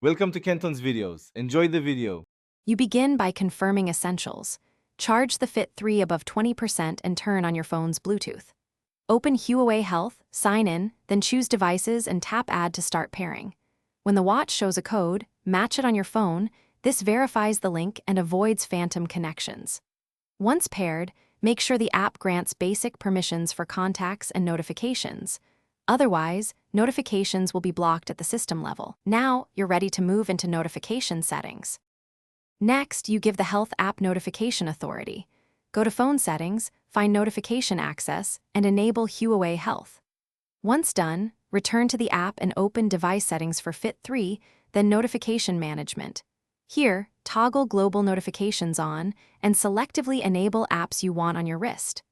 Welcome to Kenton's videos. Enjoy the video. You begin by confirming essentials. Charge the Fit 3 above 20% and turn on your phone's Bluetooth. Open Huawei Health, sign in, then choose Devices and tap Add to start pairing. When the watch shows a code, match it on your phone. This verifies the link and avoids phantom connections. Once paired, make sure the app grants basic permissions for contacts and notifications. Otherwise, notifications will be blocked at the system level. Now, you're ready to move into notification settings. Next, you give the Health App Notification Authority. Go to Phone Settings, find Notification Access, and enable Huawei Health. Once done, return to the app and open Device Settings for Fit 3, then Notification Management. Here, toggle Global Notifications on and selectively enable apps you want on your wrist.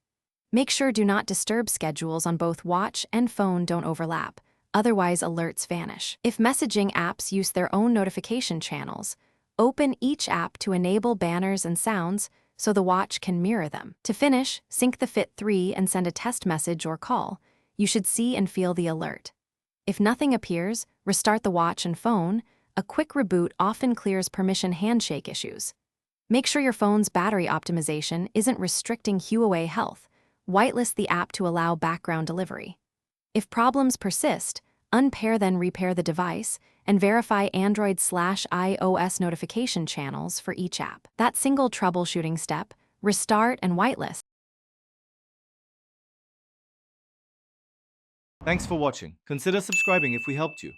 Make sure Do Not Disturb schedules on both watch and phone don't overlap, otherwise alerts vanish. If messaging apps use their own notification channels, open each app to enable banners and sounds so the watch can mirror them. To finish, sync the Fit 3 and send a test message or call. You should see and feel the alert. If nothing appears, restart the watch and phone. A quick reboot often clears permission handshake issues. Make sure your phone's battery optimization isn't restricting Huawei Health. Whitelist the app to allow background delivery. If problems persist, unpair then repair the device and verify Android/iOS notification channels for each app. That single troubleshooting step, restart and whitelist. Thanks for watching. Consider subscribing if we helped you.